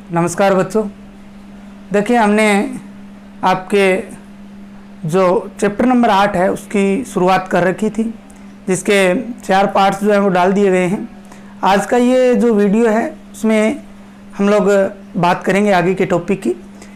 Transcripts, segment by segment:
नमस्कार बच्चों। देखिए, हमने आपके जो चैप्टर नंबर 8 है उसकी शुरुआत कर रखी थी, जिसके 4 पार्ट्स जो हैं वो डाल दिए गए हैं। आज का ये जो वीडियो है उसमें हम लोग बात करेंगे आगे के टॉपिक की।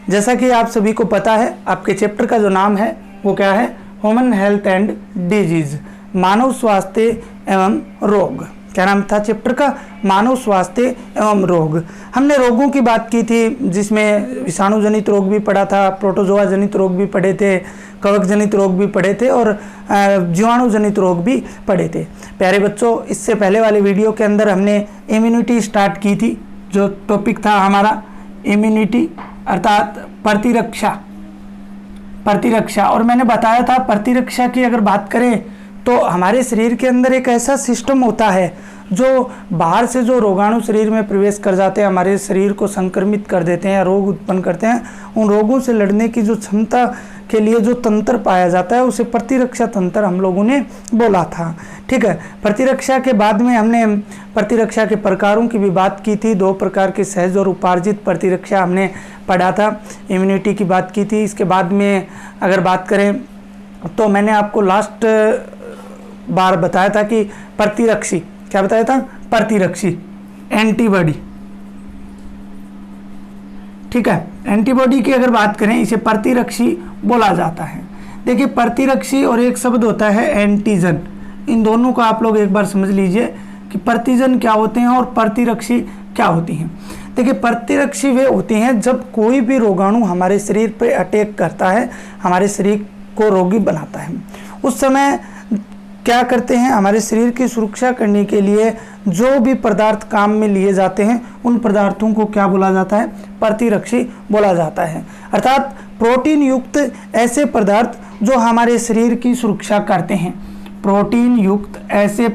जैसा कि आप सभी को पता है, आपके चैप्टर का जो नाम है वो क्या है? ह्यूमन हेल्थ एंड डिजीज़, मानव स्वास्थ्य एवं रोग। क्या नाम था चैप्टर का? मानव स्वास्थ्य एवं रोग। हमने रोगों की बात की थी, जिसमें विषाणु जनित रोग भी पढ़ा था, प्रोटोजोआ जनित रोग भी पढ़े थे, कवक जनित रोग भी पढ़े थे और जीवाणु जनित रोग भी पढ़े थे। प्यारे बच्चों, इससे पहले वाले वीडियो के अंदर हमने इम्यूनिटी स्टार्ट की थी। जो टॉपिक था हमारा इम्यूनिटी अर्थात प्रतिरक्षा। और मैंने बताया था प्रतिरक्षा की अगर बात करें तो हमारे शरीर के अंदर एक ऐसा सिस्टम होता है जो बाहर से जो रोगाणु शरीर में प्रवेश कर जाते हैं, हमारे शरीर को संक्रमित कर देते हैं, रोग उत्पन्न करते हैं। उन रोगों से लड़ने की जो क्षमता के लिए जो तंत्र पाया जाता है उसे प्रतिरक्षा तंत्र हम लोगों ने बोला था। ठीक है। प्रतिरक्षा के बाद में हमने प्रतिरक्षा के प्रकारों की भी बात की थी। 2 प्रकार के सहज और उपार्जित प्रतिरक्षा हमने पढ़ा था। इम्यूनिटी की बात की थी। इसके बाद में अगर बात करें तो मैंने आपको लास्ट बार बताया था कि प्रतिरक्षी, क्या बताया था? प्रतिरक्षी एंटीबॉडी। ठीक है। एंटीबॉडी की अगर बात करें इसे प्रतिरक्षी बोला जाता है। देखिए, प्रतिरक्षी और एक शब्द होता है एंटीजन। इन दोनों को आप लोग एक बार समझ लीजिए कि प्रतिजन क्या होते हैं और प्रतिरक्षी क्या होती हैं। देखिए, प्रतिरक्षी वे होती हैं जब कोई भी रोगाणु हमारे शरीर पर अटैक करता है, हमारे शरीर को रोगी बनाता है। उस समय क्या करते हैं? हमारे शरीर की सुरक्षा करने के लिए जो भी पदार्थ काम में लिए जाते हैं उन पदार्थों को क्या बोला जाता है? प्रतिरक्षी बोला जाता है। अर्थात प्रोटीन युक्त ऐसे पदार्थ जो हमारे शरीर की सुरक्षा करते हैं। प्रोटीन युक्त ऐसे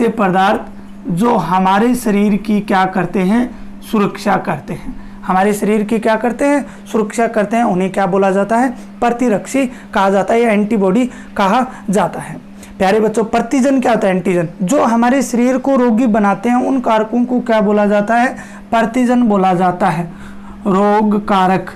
पदार्थ जो हमारे शरीर की क्या करते हैं? सुरक्षा करते हैं। हमारे शरीर की क्या करते हैं? सुरक्षा करते हैं। उन्हें क्या बोला जाता है? प्रतिरक्षी कहा जाता है या एंटीबॉडी कहा जाता है। प्यारे बच्चों, प्रतिजन क्या होता है? एंटीजन जो हमारे शरीर को रोगी बनाते हैं उन कारकों को क्या बोला जाता है? प्रतिजन बोला जाता है। रोग कारक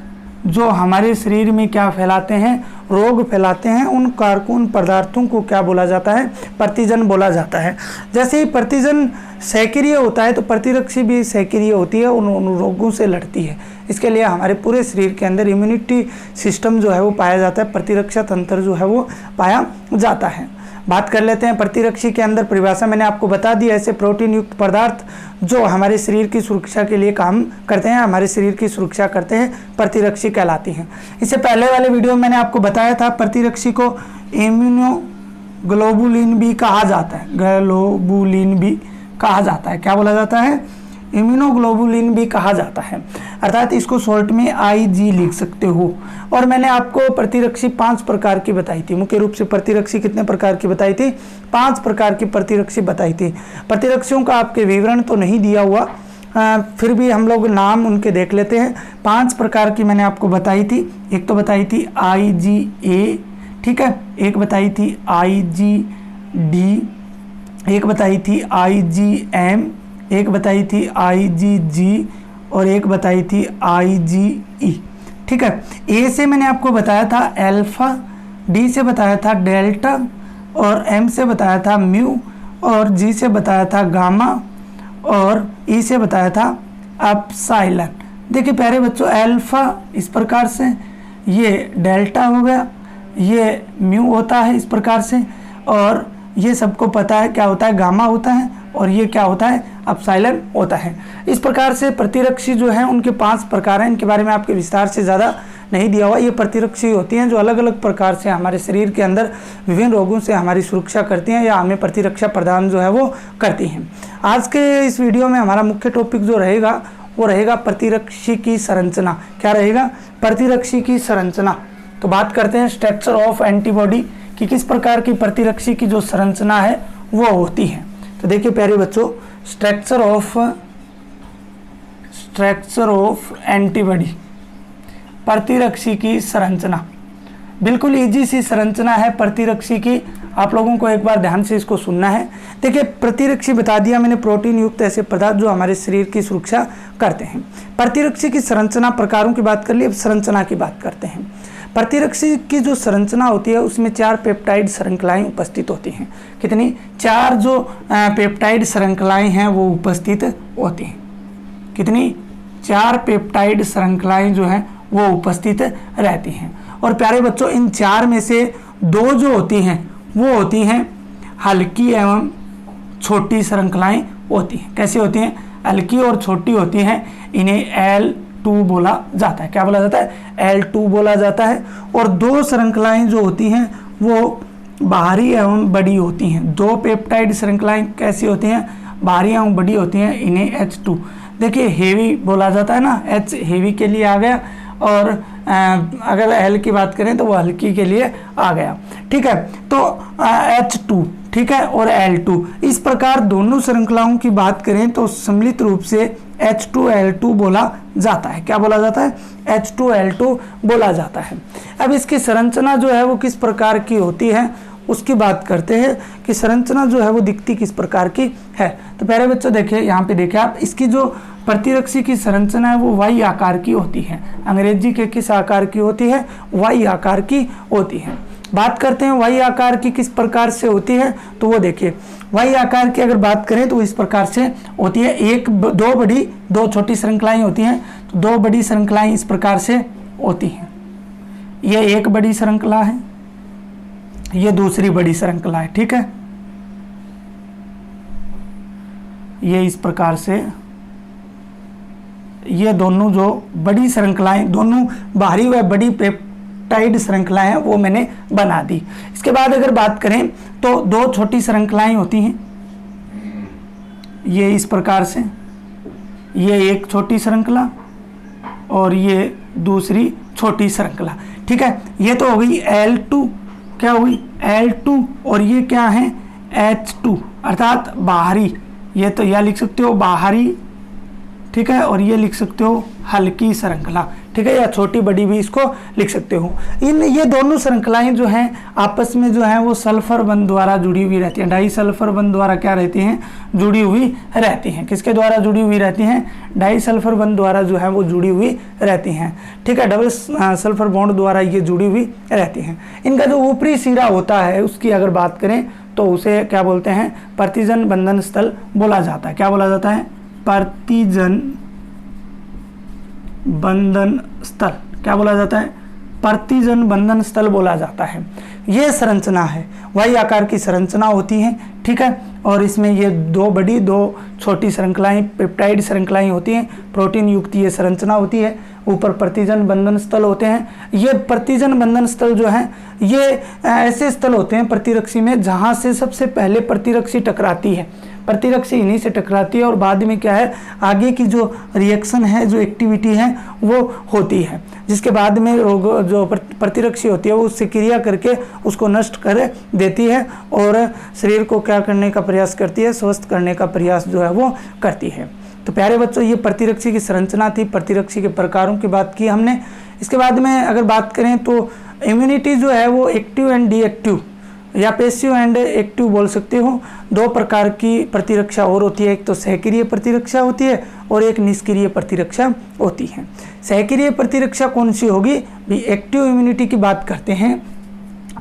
जो हमारे शरीर में क्या फैलाते हैं? रोग फैलाते हैं, उन कारकों, उन पदार्थों को क्या बोला जाता है? प्रतिजन बोला जाता है। जैसे ही प्रतिजन सक्रिय होता है तो प्रतिरक्षी भी सक्रिय होती है, उन रोगों से लड़ती है। इसके लिए हमारे पूरे शरीर के अंदर इम्यूनिटी सिस्टम जो है वो पाया जाता है, प्रतिरक्षा तंत्र जो है वो पाया जाता है। बात कर लेते हैं प्रतिरक्षी के अंदर परिभाषा मैंने आपको बता दी। ऐसे प्रोटीन युक्त पदार्थ जो हमारे शरीर की सुरक्षा के लिए काम करते हैं, हमारे शरीर की सुरक्षा करते हैं, प्रतिरक्षी कहलाती हैं। इससे पहले वाले वीडियो में मैंने आपको बताया था प्रतिरक्षी को इम्यूनोग्लोबुलिन भी कहा जाता है। ग्लोबुलिन भी कहा जाता है। क्या बोला जाता है? इम्यूनोग्लोबुलिन भी कहा जाता है। अर्थात इसको शॉर्ट में IG लिख सकते हो। और मैंने आपको प्रतिरक्षी 5 प्रकार की बताई थी। मुख्य रूप से प्रतिरक्षी कितने प्रकार की बताई थी? 5 प्रकार की प्रतिरक्षी बताई थी। प्रतिरक्षियों का आपके विवरण तो नहीं दिया हुआ, फिर भी हम लोग नाम उनके देख लेते हैं। 5 प्रकार की मैंने आपको बताई थी। एक तो बताई थी IgA, ठीक है। एक बताई थी IgD, एक बताई थी IgM, एक बताई थी IgG और एक बताई थी IgE। ठीक है। A से मैंने आपको बताया था अल्फा, D से बताया था डेल्टा और M से बताया था म्यू और G से बताया था गामा और E से बताया था एप्सिलॉन। देखिए प्यारे बच्चों, अल्फा इस प्रकार से, ये डेल्टा हो गया, ये म्यू होता है इस प्रकार से, और ये सबको पता है क्या होता है? गामा होता है, और ये क्या होता है? एप्सिलॉन होता है। इस प्रकार से प्रतिरक्षी जो है उनके 5 प्रकार हैं। इनके बारे में आपके विस्तार से ज़्यादा नहीं दिया हुआ। ये प्रतिरक्षी होती हैं जो अलग अलग प्रकार से हमारे शरीर के अंदर विभिन्न रोगों से हमारी सुरक्षा करती हैं या हमें प्रतिरक्षा प्रदान जो है वो करती हैं। आज के इस वीडियो में हमारा मुख्य टॉपिक जो रहेगा वो रहेगा प्रतिरक्षी की संरचना। क्या रहेगा? प्रतिरक्षी की संरचना। तो बात करते हैं स्ट्रक्चर ऑफ एंटीबॉडी कि किस प्रकार की प्रतिरक्षी की जो संरचना है वो होती है। तो देखिए प्यारे बच्चों, स्ट्रक्चर ऑफ एंटीबॉडी, प्रतिरक्षी की संरचना बिल्कुल इजी सी संरचना है प्रतिरक्षी की। आप लोगों को एक बार ध्यान से इसको सुनना है। देखिए, प्रतिरक्षी बता दिया मैंने, प्रोटीन युक्त ऐसे पदार्थ जो हमारे शरीर की सुरक्षा करते हैं। प्रतिरक्षी की संरचना प्रकारों की बात कर ली, अब संरचना की बात करते हैं। प्रतिरक्षी की जो संरचना होती है उसमें 4 पेप्टाइड श्रृंखलाएं उपस्थित होती हैं। कितनी? 4 जो पेप्टाइड श्रृंखलाएं हैं वो उपस्थित होती हैं। कितनी? 4 पेप्टाइड श्रृंखलाएं जो हैं वो उपस्थित रहती हैं। और प्यारे बच्चों, इन 4 में से 2 जो होती हैं वो होती हैं हल्की एवं छोटी श्रृंखलाएं होती हैं। कैसी होती हैं? हल्की और छोटी होती हैं। इन्हें L2 बोला जाता है। क्या बोला जाता है? L2 बोला जाता है। और 2 श्रृंखलाएं जो होती हैं वो बाहरी एवं बड़ी होती हैं। 2 पेप्टाइड श्रृंखलाएं कैसी होती हैं? बाहरी एवं बड़ी होती हैं। इन्हें H2, देखिए हेवी बोला जाता है ना, H हेवी के लिए आ गया, और अगर L की बात करें तो वो हल्की के लिए आ गया। ठीक है, तो H2, ठीक है, और L2, इस प्रकार दोनों श्रृंखलाओं की बात करें तो सम्मिलित रूप से H2L2 बोला जाता है। क्या बोला जाता है? H2L2 बोला जाता है। अब इसकी संरचना जो है वो किस प्रकार की होती है उसकी बात करते हैं कि संरचना जो है वो दिखती किस प्रकार की है। तो प्यारे बच्चों देखिए, यहाँ पे देखिए आप, इसकी जो प्रतिरक्षी की संरचना है वो वाई आकार की होती है। अंग्रेजी के किस आकार की होती है? वाई आकार की होती है। बात करते हैं वाई आकार की किस प्रकार से होती है, तो वो देखिए, वाई आकार की अगर बात करें तो इस प्रकार से होती है। 2 बड़ी 2 छोटी श्रृंखलाएं होती हैं। तो 2 बड़ी श्रृंखलाएं इस प्रकार से होती हैं। ये एक बड़ी श्रृंखला है, ये दूसरी बड़ी श्रृंखला है। ठीक है, ये इस प्रकार से ये दोनों जो बड़ी श्रृंखलाएं, दोनों बाहरी व बड़ी पेप्टाइड श्रृंखलाएं हैं वो मैंने बना दी। इसके बाद अगर बात करें तो 2 छोटी श्रृंखलाएं होती हैं। ये इस प्रकार से, ये एक छोटी श्रृंखला और ये दूसरी छोटी श्रृंखला। ठीक है, ये तो हो गई L2, क्या हुई? L2, और ये क्या है? H2, अर्थात बाहरी। ये तो यह लिख सकते हो बाहरी, ठीक है, और ये लिख सकते हो हल्की श्रृंखला। ठीक है, या छोटी बड़ी भी इसको लिख सकते हो। ये दोनों श्रृंखलाएं जो हैं आपस में जो हैं वो सल्फर बंध द्वारा जुड़ी हुई रहती हैं। डाई सल्फर बंध द्वारा क्या रहती हैं? जुड़ी हुई रहती हैं। किसके द्वारा जुड़ी हुई रहती हैं? डाई सल्फर बंध द्वारा जो है वो जुड़ी हुई रहती हैं। ठीक है, डबल सल्फर बॉन्ड द्वारा ये जुड़ी हुई रहती हैं। इनका जो ऊपरी सिरा होता है उसकी अगर बात करें तो उसे क्या बोलते हैं? प्रतिजन बंधन स्थल बोला जाता है। क्या बोला जाता है? प्रतिजन बंधन स्थल। क्या बोला जाता है? प्रतिजन बंधन स्थल बोला जाता है। ये संरचना है, वाई आकार की संरचना होती है। ठीक है, और इसमें ये 2 बड़ी 2 छोटी श्रृंखलाएं पेप्टाइड श्रृंखलाएं होती हैं। प्रोटीन युक्त ये संरचना होती है। ऊपर प्रतिजन बंधन स्थल होते हैं। ये प्रतिजन बंधन स्थल जो हैं ये ऐसे स्थल होते हैं प्रतिरक्षी में जहाँ से सबसे पहले प्रतिरक्षी टकराती है। प्रतिरक्षी इन्हीं से टकराती है और बाद में क्या है, आगे की जो रिएक्शन है, जो एक्टिविटी है वो होती है, जिसके बाद में रोग जो प्रतिरक्षी होती है वो उससे क्रिया करके उसको नष्ट कर देती है और शरीर को क्या करने का प्रयास करती है? स्वस्थ करने का प्रयास जो है वो करती है। तो प्यारे बच्चों, ये प्रतिरक्षी की संरचना थी। प्रतिरक्षी के प्रकारों की बात की हमने। इसके बाद में अगर बात करें तो इम्यूनिटी जो है वो एक्टिव एंड डीएक्टिव या पैसिव एंड एक्टिव बोल सकते हो। 2 प्रकार की प्रतिरक्षा और होती है। एक तो सहक्रिय प्रतिरक्षा होती है और एक निष्क्रिय प्रतिरक्षा होती है। सहक्रिय प्रतिरक्षा कौन सी होगी? भी एक्टिव इम्यूनिटी की बात करते हैं।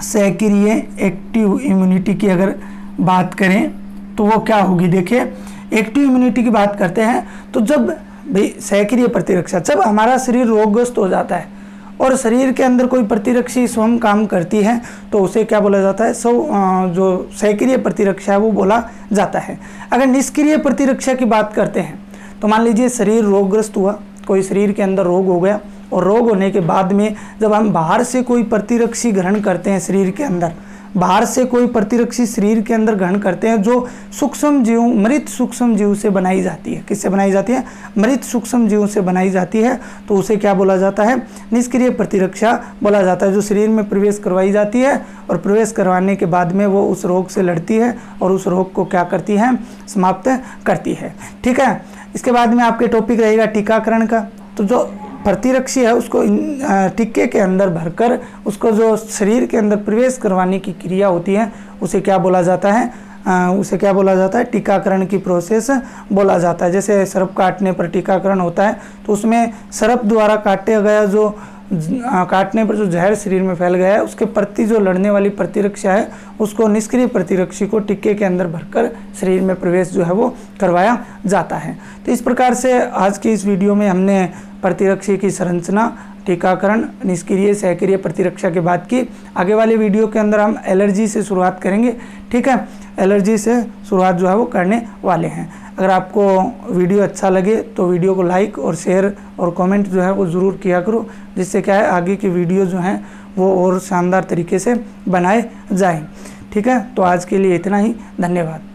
सहक्रिय एक्टिव इम्यूनिटी की अगर बात करें तो वो क्या होगी? देखिए, एक्टिव इम्यूनिटी की बात करते हैं तो जब भाई सहक्रिय प्रतिरक्षा, जब हमारा शरीर रोगग्रस्त हो जाता है और शरीर के अंदर कोई प्रतिरक्षी स्वयं काम करती है तो उसे क्या बोला जाता है? जो सहक्रिय प्रतिरक्षा है वो बोला जाता है। अगर निष्क्रिय प्रतिरक्षा की बात करते हैं तो मान लीजिए शरीर रोगग्रस्त हुआ, कोई शरीर के अंदर रोग हो गया और रोग होने के बाद में जब हम बाहर से कोई प्रतिरक्षी ग्रहण करते हैं शरीर के अंदर, बाहर से कोई प्रतिरक्षी शरीर के अंदर ग्रहण करते हैं जो सूक्ष्म जीव, मृत सूक्ष्म जीव से बनाई जाती है। किससे बनाई जाती है? मृत सूक्ष्म जीव से बनाई जाती है। तो उसे क्या बोला जाता है? निष्क्रिय प्रतिरक्षा बोला जाता है, जो शरीर में प्रवेश करवाई जाती है और प्रवेश करवाने के बाद में वो उस रोग से लड़ती है और उस रोग को क्या करती है? समाप्त करती है। ठीक है, इसके बाद में आपके टॉपिक रहेगा टीकाकरण का। तो जो प्रतिरक्षी है उसको टिक्के के अंदर भरकर उसको जो शरीर के अंदर प्रवेश करवाने की क्रिया होती है उसे क्या बोला जाता है, टीकाकरण की प्रोसेस बोला जाता है। जैसे सर्प काटने पर टीकाकरण होता है तो उसमें सर्प द्वारा काटने पर जो जहर शरीर में फैल गया है उसके प्रति जो लड़ने वाली प्रतिरक्षा है उसको निष्क्रिय प्रतिरक्षी को टिक्के के अंदर भरकर शरीर में प्रवेश जो है वो करवाया जाता है। तो इस प्रकार से आज की इस वीडियो में हमने प्रतिरक्षी की संरचना, टीकाकरण, निष्क्रिय सक्रिय प्रतिरक्षा की बात की। आगे वाले वीडियो के अंदर हम एलर्जी से शुरुआत करेंगे, ठीक है। एलर्जी से शुरुआत जो है वो करने वाले हैं। अगर आपको वीडियो अच्छा लगे तो वीडियो को लाइक और शेयर और कमेंट जो है वो ज़रूर किया करो, जिससे क्या है आगे की वीडियो जो हैं वो और शानदार तरीके से बनाए जाएं, ठीक है। तो आज के लिए इतना ही, धन्यवाद।